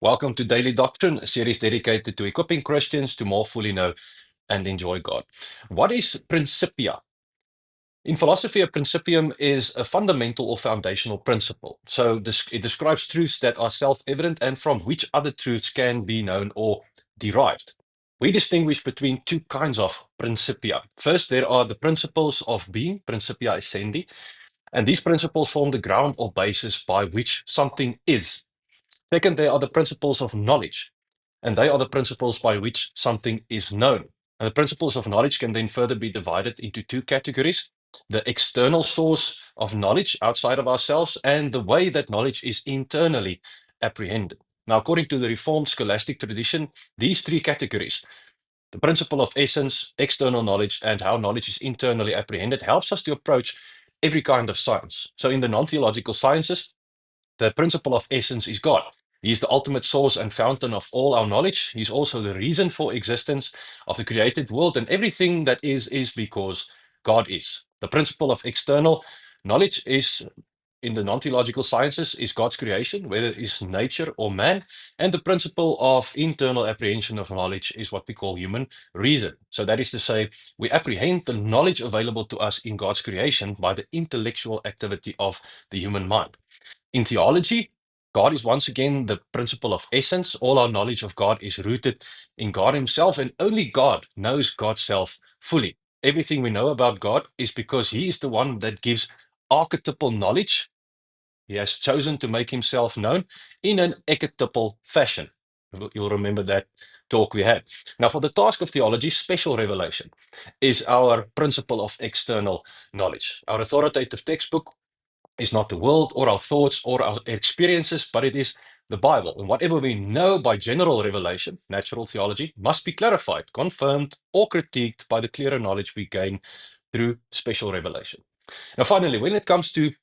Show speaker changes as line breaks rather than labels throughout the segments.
Welcome to Daily Doctrine, a series dedicated to equipping Christians to more fully know and enjoy God. What is Principia? In philosophy, a principium is a fundamental or foundational principle. So it describes truths that are self-evident and from which other truths can be known or derived. We distinguish between two kinds of principia. First, there are the principles of being, Principia essendi, and these principles form the ground or basis by which something is. Second, there are the principles of knowledge, and they are the principles by which something is known. And the principles of knowledge can then further be divided into two categories: the external source of knowledge outside of ourselves, and the way that knowledge is internally apprehended. Now, according to the Reformed scholastic tradition, these three categories, the principle of essence, external knowledge, and how knowledge is internally apprehended, helps us to approach every kind of science. So, in the non-theological sciences, the principle of essence is God. He is the ultimate source and fountain of all our knowledge. He's also the reason for existence of the created world, and everything that is because God is. The principle of external knowledge is, in the non-theological sciences, is God's creation, whether it is nature or man. And the principle of internal apprehension of knowledge is what we call human reason. So that is to say, we apprehend the knowledge available to us in God's creation by the intellectual activity of the human mind. In theology, God is once again the principle of essence. All our knowledge of God is rooted in God Himself, and only God knows God's self fully. Everything we know about God is because He is the one that gives archetypal knowledge. He has chosen to make Himself known in an archetypal fashion. You'll remember that talk we had. Now, for the task of theology, special revelation is our principle of external knowledge. Our authoritative textbook is not the world or our thoughts or our experiences, but it is the Bible. And whatever we know by general revelation, natural theology, must be clarified, confirmed, or critiqued by the clearer knowledge we gain through special revelation. Now, finally, when it comes to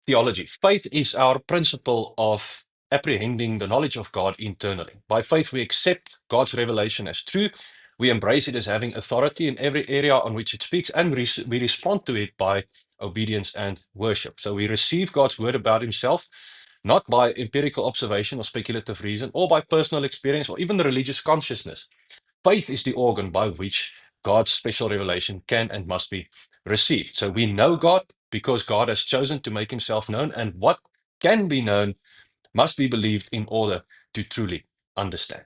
theology, faith is our principle of apprehending the knowledge of God internally. By faith, we accept God's revelation as true. We embrace it as having authority in every area on which it speaks, and we respond to it by obedience and worship. So we receive God's word about Himself, not by empirical observation or speculative reason, or by personal experience, or even the religious consciousness. Faith is the organ by which God's special revelation can and must be received. So we know God because God has chosen to make Himself known, and what can be known must be believed in order to truly understand.